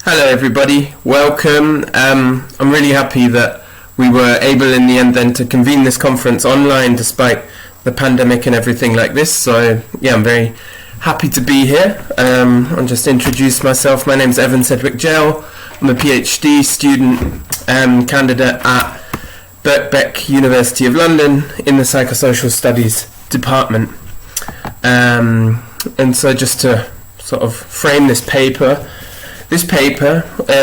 Hello everybody, welcome. I'm really happy that we were able in the end then to convene this conference online despite the pandemic and everything like this. So yeah, I'm very happy to be here. I'll just introduce myself. My name's Sedgwick-Jell. I'm a PhD student candidate at Birkbeck, University of London in the Psychosocial Studies department. And so just to sort of frame this paper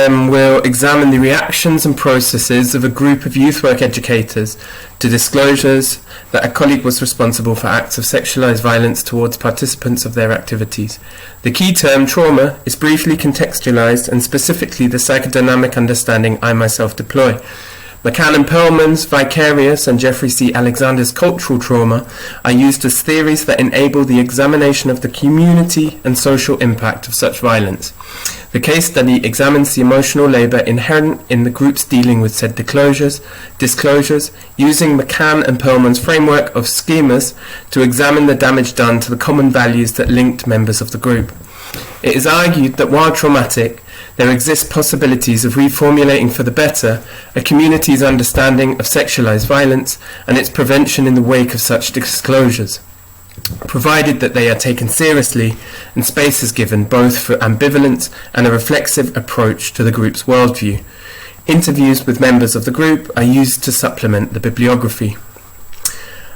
will examine the reactions and processes of a group of youth work educators to disclosures that a colleague was responsible for acts of sexualized violence towards participants of their activities. The key term, trauma, is briefly contextualized and specifically the psychodynamic understanding I myself deploy. McCann and Perlman's vicarious and Jeffrey C. Alexander's cultural trauma are used as theories that enable the examination of the community and social impact of such violence. The case study examines the emotional labour inherent in the groups dealing with said disclosures, using McCann and Perlman's framework of schemas to examine the damage done to the common values that linked members of the group. It is argued that while traumatic, there exist possibilities of reformulating for the better a community's understanding of sexualized violence and its prevention in the wake of such disclosures, provided that they are taken seriously and space is given both for ambivalence and a reflexive approach to the group's worldview. Interviews with members of the group are used to supplement the bibliography.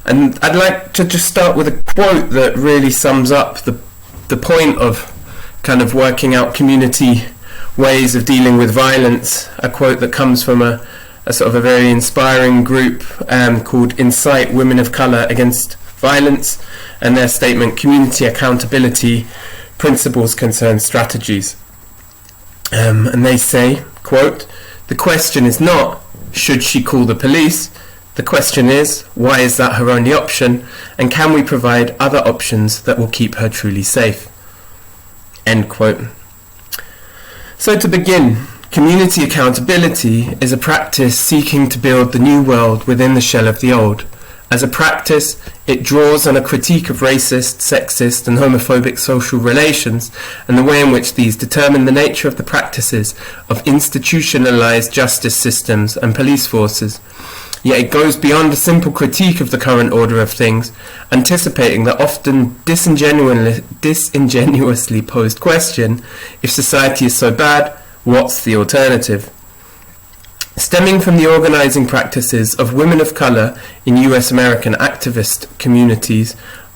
And I'd like to just start with a quote that really sums up the point of kind of working out community ways of dealing with violence, a quote that comes from a sort of a very inspiring group called Incite Women of Colour Against Violence, and their statement, Community Accountability, Principles Concern Strategies. And they say, quote, "The question is not, should she call the police? The question is, why is that her only option? And can we provide other options that will keep her truly safe?" End quote. So to begin, community accountability is a practice seeking to build the new world within the shell of the old. As a practice, it draws on a critique of racist, sexist and homophobic social relations and the way in which these determine the nature of the practices of institutionalized justice systems and police forces. Yet it goes beyond a simple critique of the current order of things, anticipating the often disingenuously posed question, if society is so bad, what's the alternative? Stemming from the organizing practices of women of color in US American activist communities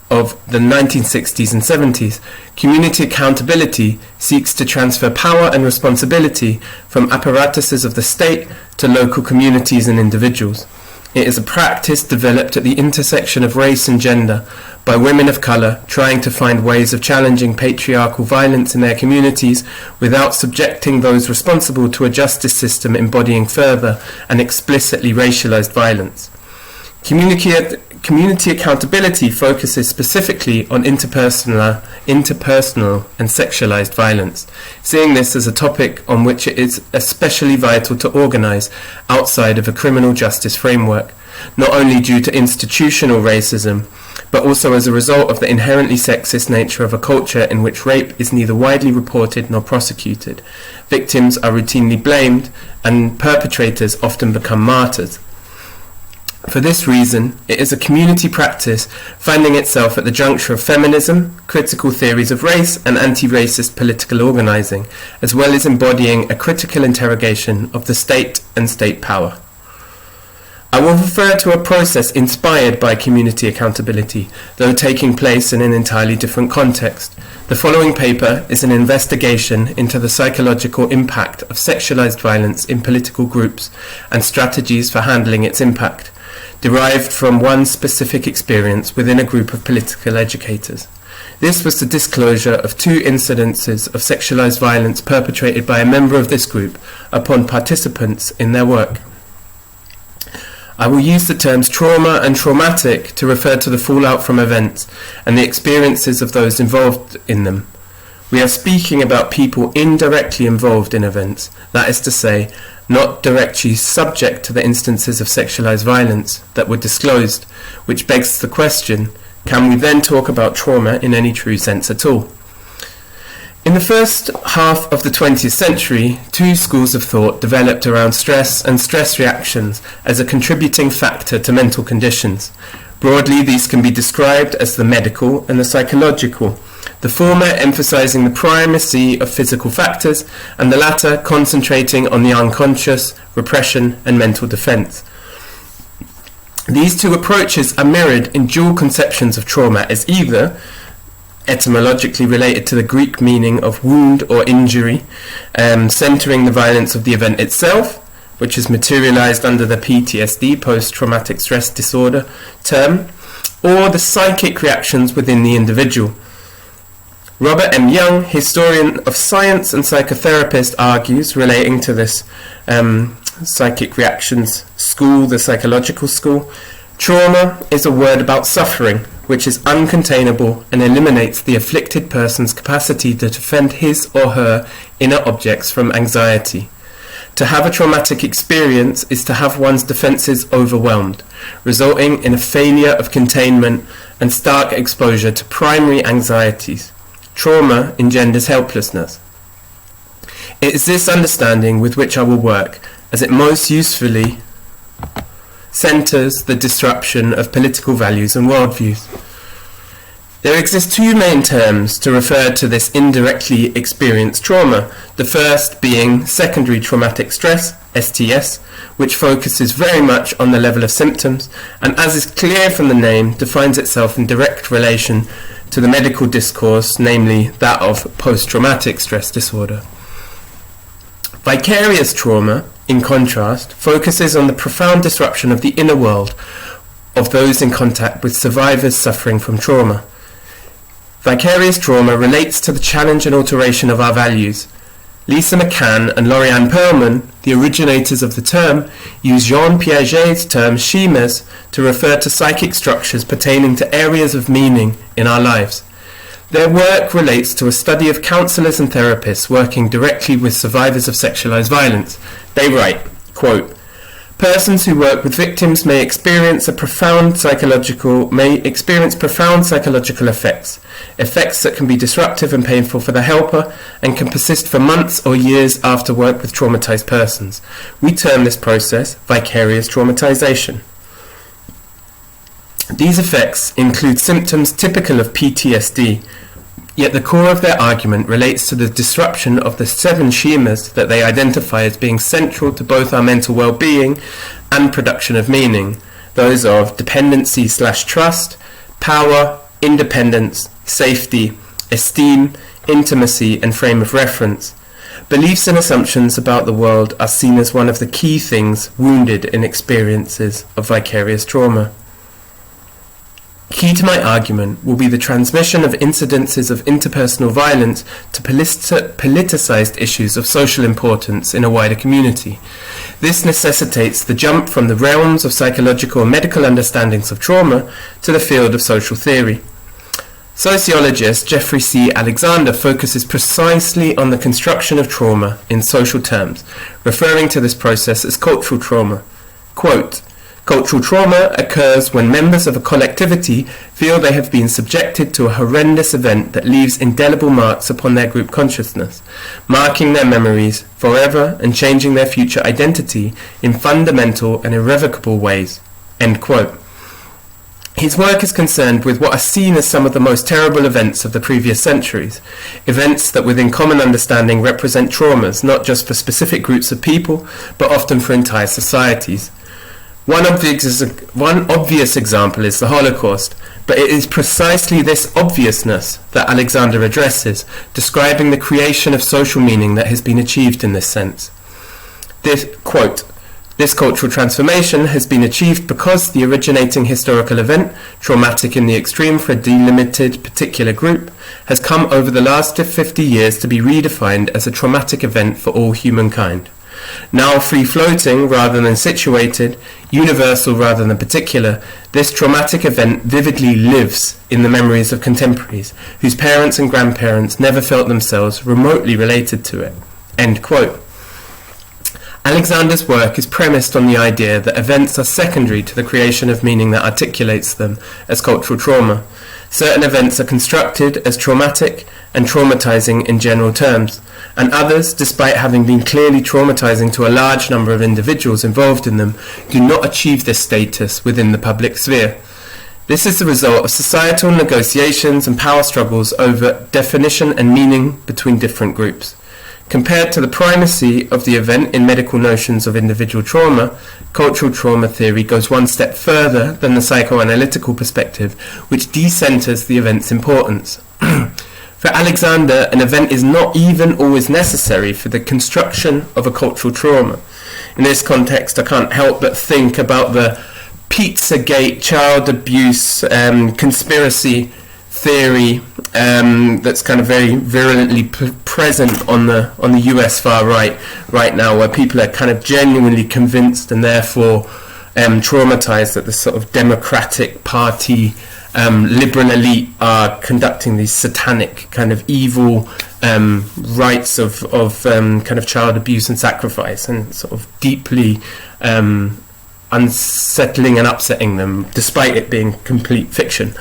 of the 1960s and 70s, community accountability seeks to transfer power and responsibility from apparatuses of the state to local communities and individuals. It is a practice developed at the intersection of race and gender by women of colour trying to find ways of challenging patriarchal violence in their communities without subjecting those responsible to a justice system embodying further and explicitly racialized violence. Community accountability focuses specifically on interpersonal and sexualized violence, seeing this as a topic on which it is especially vital to organize outside of a criminal justice framework, not only due to institutional racism, but also as a result of the inherently sexist nature of a culture in which rape is neither widely reported nor prosecuted. Victims are routinely blamed, and perpetrators often become martyrs. For this reason, it is a community practice finding itself at the juncture of feminism, critical theories of race, and anti-racist political organizing, as well as embodying a critical interrogation of the state and state power. I will refer to a process inspired by community accountability, though taking place in an entirely different context. The following paper is an investigation into the psychological impact of sexualized violence in political groups and strategies for handling its impact, derived from one specific experience within a group of political educators. This was the disclosure of 2 incidences of sexualized violence perpetrated by a member of this group upon participants in their work. I will use the terms trauma and traumatic to refer to the fallout from events and the experiences of those involved in them. We are speaking about people indirectly involved in events, that is to say, not directly subject to the instances of sexualized violence that were disclosed, which begs the question, can we then talk about trauma in any true sense at all? In the first half of the 20th century, two schools of thought developed around stress and stress reactions as a contributing factor to mental conditions. Broadly, these can be described as the medical and the psychological, the former emphasizing the primacy of physical factors and the latter concentrating on the unconscious, repression and mental defense. These two approaches are mirrored in dual conceptions of trauma as either etymologically related to the Greek meaning of wound or injury, centering the violence of the event itself, which is materialized under the PTSD, post-traumatic stress disorder term, or the psychic reactions within the individual. Robert M. Young, historian of science and psychotherapist, argues, relating to this psychic reactions school, the psychological school, trauma is a word about suffering, which is uncontainable and eliminates the afflicted person's capacity to defend his or her inner objects from anxiety. To have a traumatic experience is to have one's defenses overwhelmed, resulting in a failure of containment and stark exposure to primary anxieties. Trauma engenders helplessness. It is this understanding with which I will work, as it most usefully centres the disruption of political values and worldviews. There exist two main terms to refer to this indirectly experienced trauma, the first being secondary traumatic stress, STS, which focuses very much on the level of symptoms, and as is clear from the name, defines itself in direct relation to the medical discourse, namely that of post-traumatic stress disorder. Vicarious trauma, in contrast, focuses on the profound disruption of the inner world of those in contact with survivors suffering from trauma. Vicarious trauma relates to the challenge and alteration of our values. Lisa McCann and Lorianne Perlman, the originators of the term, use Jean Piaget's term schemas to refer to psychic structures pertaining to areas of meaning in our lives. Their work relates to a study of counsellors and therapists working directly with survivors of sexualized violence. They write, quote, "Persons who work with victims may experience profound psychological effects that can be disruptive and painful for the helper and can persist for months or years after work with traumatized persons. We term this process vicarious traumatization. These effects include symptoms typical of PTSD, yet the core of their argument relates to the disruption of the 7 schemas that they identify as being central to both our mental well-being and production of meaning, those of dependency/trust, power, independence, safety, esteem, intimacy, and frame of reference. Beliefs and assumptions about the world are seen as one of the key things wounded in experiences of vicarious trauma. Key to my argument will be the transmission of incidences of interpersonal violence to politicized issues of social importance in a wider community. This necessitates the jump from the realms of psychological and medical understandings of trauma to the field of social theory. Sociologist Jeffrey C. Alexander focuses precisely on the construction of trauma in social terms, referring to this process as cultural trauma. Quote, "Cultural trauma occurs when members of a collectivity feel they have been subjected to a horrendous event that leaves indelible marks upon their group consciousness, marking their memories forever and changing their future identity in fundamental and irrevocable ways." End quote. His work is concerned with what are seen as some of the most terrible events of the previous centuries, events that within common understanding represent traumas not just for specific groups of people, but often for entire societies. One obvious example is the Holocaust, but it is precisely this obviousness that Alexander addresses, describing the creation of social meaning that has been achieved in this sense. This, quote, "This cultural transformation has been achieved because the originating historical event, traumatic in the extreme for a delimited particular group, has come over the last 50 years to be redefined as a traumatic event for all humankind. Now free-floating rather than situated, universal rather than particular, this traumatic event vividly lives in the memories of contemporaries, whose parents and grandparents never felt themselves remotely related to it." End quote. Alexander's work is premised on the idea that events are secondary to the creation of meaning that articulates them as cultural trauma. Certain events are constructed as traumatic and traumatizing in general terms, and others, despite having been clearly traumatizing to a large number of individuals involved in them, do not achieve this status within the public sphere. This is the result of societal negotiations and power struggles over definition and meaning between different groups. Compared to the primacy of the event in medical notions of individual trauma, cultural trauma theory goes one step further than the psychoanalytical perspective, which decenters the event's importance. For Alexander, an event is not even always necessary for the construction of a cultural trauma. In this context, I can't help but think about the Pizzagate child abuse conspiracy theory that's kind of very virulently present on the US far right now, where people are kind of genuinely convinced and therefore traumatized that the sort of Democratic Party liberal elite are conducting these satanic kind of evil rites of kind of child abuse and sacrifice, and sort of deeply unsettling and upsetting them, despite it being complete fiction.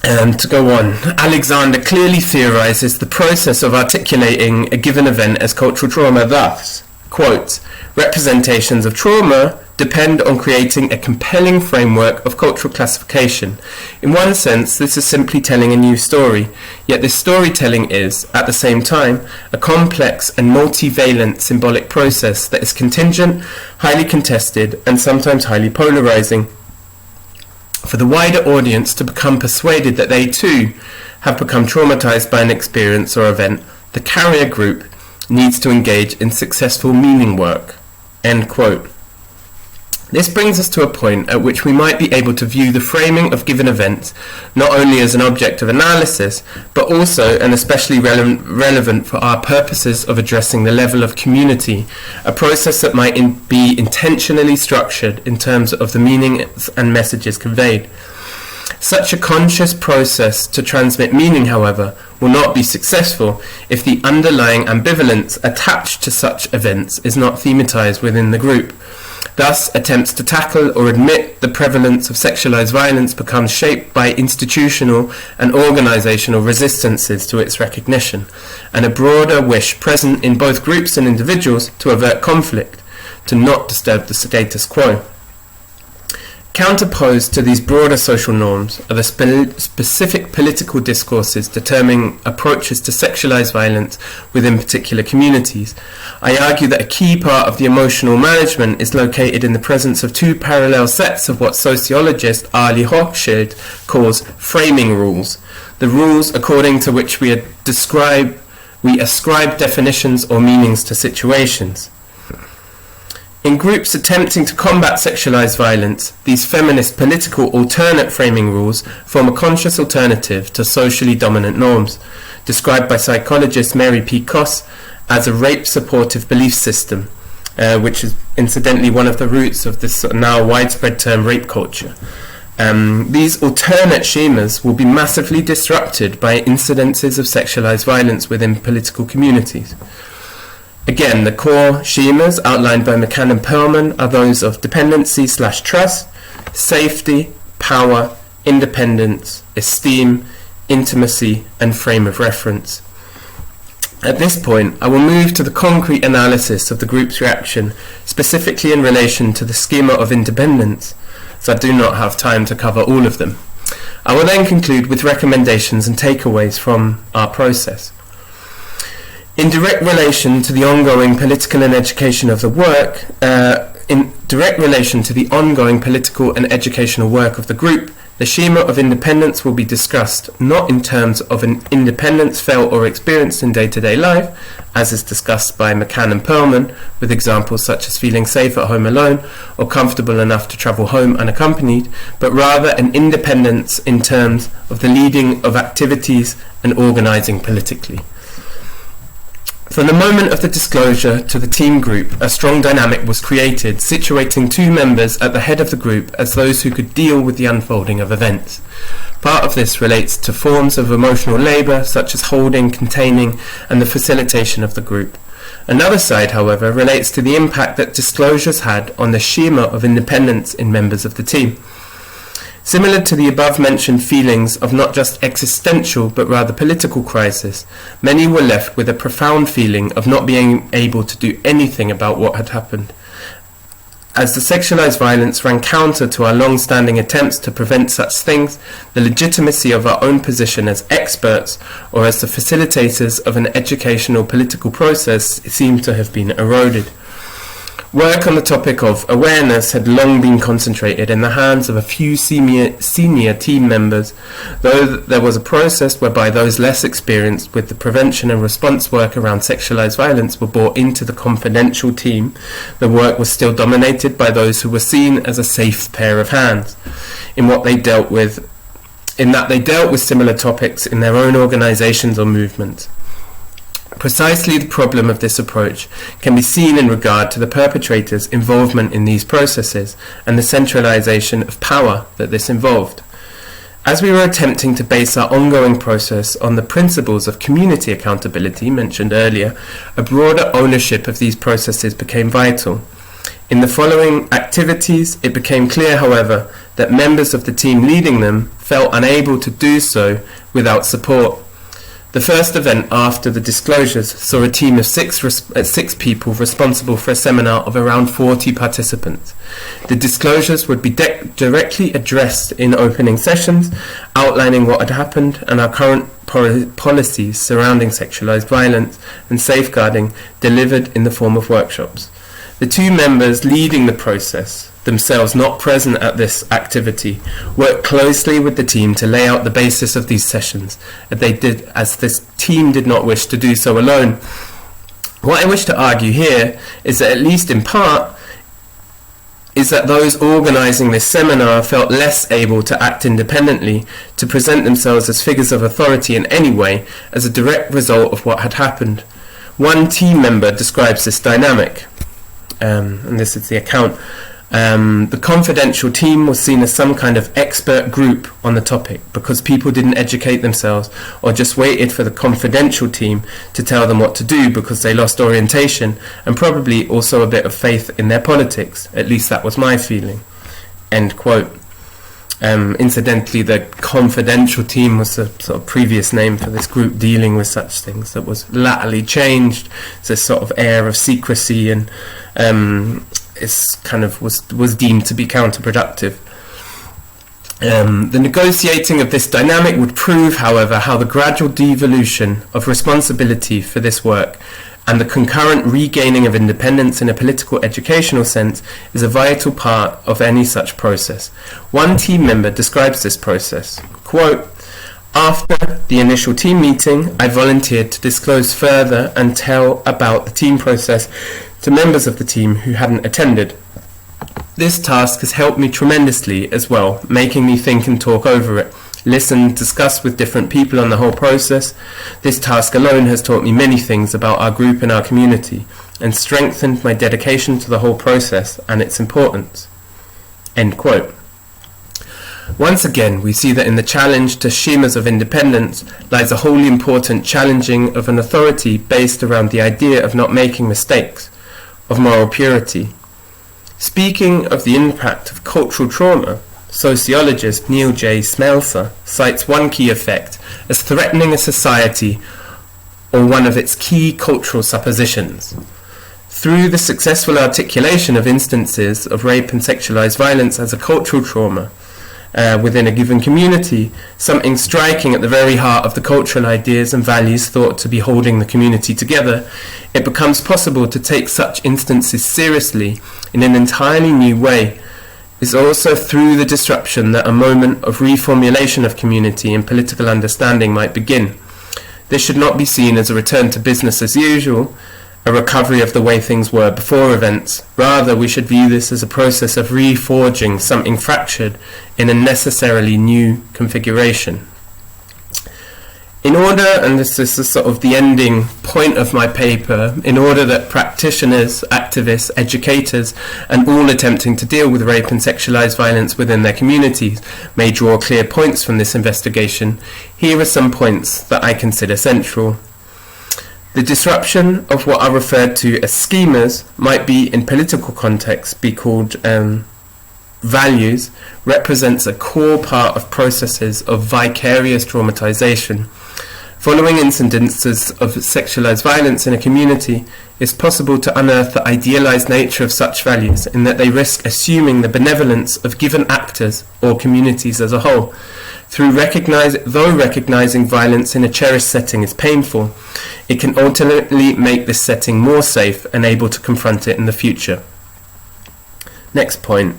And to go on, Alexander clearly theorizes the process of articulating a given event as cultural trauma thus, quote, representations of trauma depend on creating a compelling framework of cultural classification. In one sense, this is simply telling a new story, yet this storytelling is, at the same time, a complex and multivalent symbolic process that is contingent, highly contested, and sometimes highly polarizing. For the wider audience to become persuaded that they too have become traumatized by an experience or event, the carrier group needs to engage in successful meaning work. End quote. This brings us to a point at which we might be able to view the framing of given events not only as an object of analysis, but also, and especially relevant for our purposes of addressing the level of community, a process that might be intentionally structured in terms of the meanings and messages conveyed. Such a conscious process to transmit meaning, however, will not be successful if the underlying ambivalence attached to such events is not thematized within the group. Thus, attempts to tackle or admit the prevalence of sexualized violence becomes shaped by institutional and organizational resistances to its recognition, and a broader wish present in both groups and individuals to avert conflict, to not disturb the status quo. Counterposed to these broader social norms are the specific political discourses determining approaches to sexualized violence within particular communities. I argue that a key part of the emotional management is located in the presence of two parallel sets of what sociologist Ali Hochschild calls framing rules, the rules according to which we ascribe definitions or meanings to situations. In groups attempting to combat sexualized violence, these feminist political alternate framing rules form a conscious alternative to socially dominant norms, described by psychologist Mary P. Koss as a rape-supportive belief system, which is incidentally one of the roots of this now widespread term rape culture. These alternate schemas will be massively disrupted by incidences of sexualized violence within political communities. Again, the core schemas outlined by McCann and Perlman are those of dependency/trust, safety, power, independence, esteem, intimacy, and frame of reference. At this point, I will move to the concrete analysis of the group's reaction, specifically in relation to the schema of independence, so I do not have time to cover all of them. I will then conclude with recommendations and takeaways from our process. In direct relation to the ongoing political and educational work of the group, the schema of independence will be discussed not in terms of an independence felt or experienced in day-to-day life, as is discussed by McCann and Perlman, with examples such as feeling safe at home alone or comfortable enough to travel home unaccompanied, but rather an independence in terms of the leading of activities and organizing politically. From the moment of the disclosure to the team group, a strong dynamic was created, situating two members at the head of the group as those who could deal with the unfolding of events. Part of this relates to forms of emotional labour, such as holding, containing, and the facilitation of the group. Another side, however, relates to the impact that disclosures had on the schema of independence in members of the team. Similar to the above-mentioned feelings of not just existential but rather political crisis, many were left with a profound feeling of not being able to do anything about what had happened. As the sexualized violence ran counter to our long-standing attempts to prevent such things, the legitimacy of our own position as experts or as the facilitators of an educational political process seemed to have been eroded. Work on the topic of awareness had long been concentrated in the hands of a few senior team members, though there was a process whereby those less experienced with the prevention and response work around sexualized violence were brought into the confidential team. The work was still dominated by those who were seen as a safe pair of hands in that they dealt with similar topics in their own organisations or movements. Precisely the problem of this approach can be seen in regard to the perpetrators' involvement in these processes and the centralisation of power that this involved. As we were attempting to base our ongoing process on the principles of community accountability mentioned earlier, a broader ownership of these processes became vital. In the following activities, it became clear, however, that members of the team leading them felt unable to do so without support. The first event after the disclosures saw a team of six people responsible for a seminar of around 40 participants. The disclosures would be directly addressed in opening sessions, outlining what had happened and our current policies surrounding sexualized violence and safeguarding, delivered in the form of workshops. The two members leading the process, themselves not present at this activity, worked closely with the team to lay out the basis of these sessions, as this team did not wish to do so alone. What I wish to argue here is that, at least in part, is that those organising this seminar felt less able to act independently, to present themselves as figures of authority in any way, as a direct result of what had happened. One team member describes this dynamic, and this is the account. The confidential team was seen as some kind of expert group on the topic because people didn't educate themselves or just waited for the confidential team to tell them what to do because they lost orientation and probably also a bit of faith in their politics. At least that was my feeling. End quote. Incidentally, the confidential team was the sort of previous name for this group dealing with such things that was latterly changed. It's a sort of air of secrecy and it's kind of was deemed to be counterproductive. The negotiating of this dynamic would prove, however, how the gradual devolution of responsibility for this work and the concurrent regaining of independence in a political educational sense is a vital part of any such process. One team member describes this process, quote, "After the initial team meeting, I volunteered to disclose further and tell about the team process to members of the team who hadn't attended. This task has helped me tremendously as well, making me think and talk over it, listen, discuss with different people on the whole process. This task alone has taught me many things about our group and our community, and strengthened my dedication to the whole process and its importance." End quote. Once again, we see that in the challenge to schemas of independence lies a wholly important challenging of an authority based around the idea of not making mistakes, of moral purity. Speaking of the impact of cultural trauma, sociologist Neil J. Smelser cites one key effect as threatening a society or one of its key cultural suppositions. Through the successful articulation of instances of rape and sexualized violence as a cultural trauma within a given community, something striking at the very heart of the cultural ideas and values thought to be holding the community together, it becomes possible to take such instances seriously in an entirely new way. It's also through the disruption that a moment of reformulation of community and political understanding might begin. This should not be seen as a return to business as usual, a recovery of the way things were before events. Rather, we should view this as a process of reforging something fractured in a necessarily new configuration. In order, and this is sort of the ending point of my paper, in order that practitioners, activists, educators, and all attempting to deal with rape and sexualized violence within their communities may draw clear points from this investigation, here are some points that I consider central. The disruption of what are referred to as schemas might be, in political context, be called values represents a core part of processes of vicarious traumatization. Following incidences of sexualized violence in a community, it's possible to unearth the idealized nature of such values in that they risk assuming the benevolence of given actors or communities as a whole. Though recognizing violence in a cherished setting is painful, it can ultimately make this setting more safe and able to confront it in the future. Next point.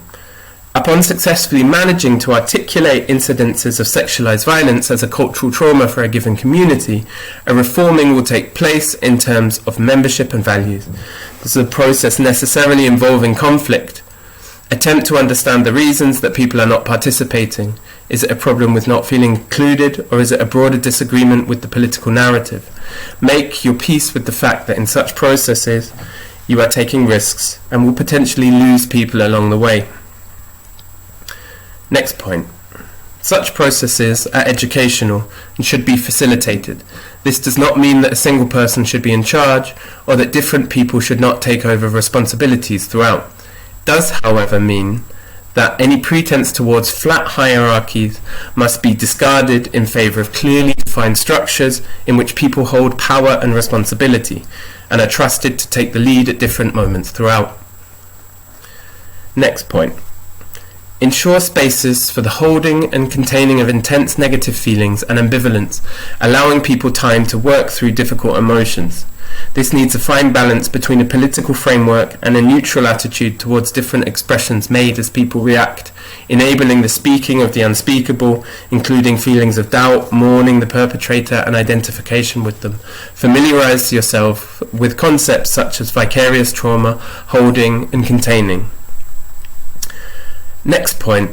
Upon successfully managing to articulate incidences of sexualized violence as a cultural trauma for a given community, a reforming will take place in terms of membership and values. This is a process necessarily involving conflict. Attempt to understand the reasons that people are not participating. Is it a problem with not feeling included, or is it a broader disagreement with the political narrative? Make your peace with the fact that in such processes you are taking risks and will potentially lose people along the way. Next point. Such processes are educational and should be facilitated. This does not mean that a single person should be in charge or that different people should not take over responsibilities throughout. It does, however, mean that any pretense towards flat hierarchies must be discarded in favour of clearly defined structures in which people hold power and responsibility and are trusted to take the lead at different moments throughout. Next point. Ensure spaces for the holding and containing of intense negative feelings and ambivalence, allowing people time to work through difficult emotions. This needs a fine balance between a political framework and a neutral attitude towards different expressions made as people react, enabling the speaking of the unspeakable, including feelings of doubt, mourning the perpetrator, and identification with them. Familiarize yourself with concepts such as vicarious trauma, holding, and containing. Next point.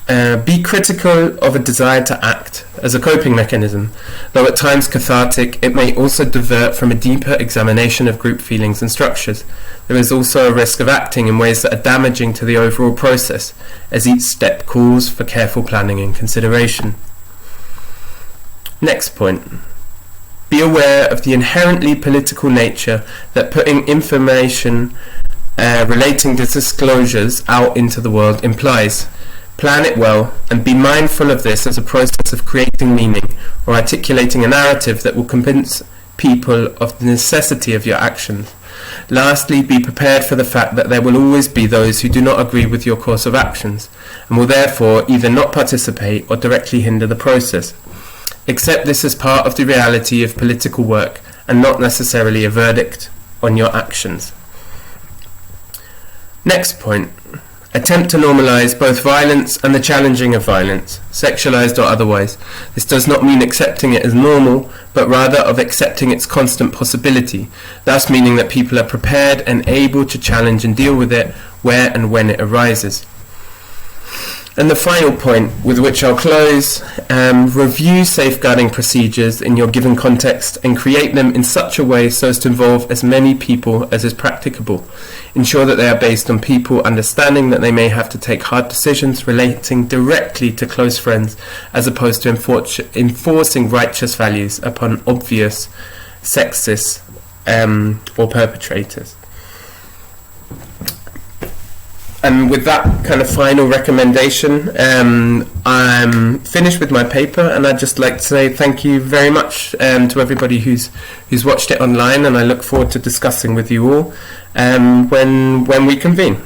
Be critical of a desire to act as a coping mechanism. Though at times cathartic, it may also divert from a deeper examination of group feelings and structures. There is also a risk of acting in ways that are damaging to the overall process, as each step calls for careful planning and consideration. Next point. Be aware of the inherently political nature that putting information relating to disclosures out into the world implies. Plan it well and be mindful of this as a process of creating meaning or articulating a narrative that will convince people of the necessity of your actions. Lastly, be prepared for the fact that there will always be those who do not agree with your course of actions and will therefore either not participate or directly hinder the process. Accept this as part of the reality of political work and not necessarily a verdict on your actions. Next point. Attempt to normalize both violence and the challenging of violence, sexualized or otherwise. This does not mean accepting it as normal, but rather of accepting its constant possibility, thus meaning that people are prepared and able to challenge and deal with it where and when it arises. And the final point with which I'll close, review safeguarding procedures in your given context and create them in such a way so as to involve as many people as is practicable. Ensure that they are based on people understanding that they may have to take hard decisions relating directly to close friends as opposed to enforcing righteous values upon obvious sexists or perpetrators. And with that kind of final recommendation, I'm finished with my paper, and I'd just like to say thank you very much to everybody who's watched it online, and I look forward to discussing with you all when we convene.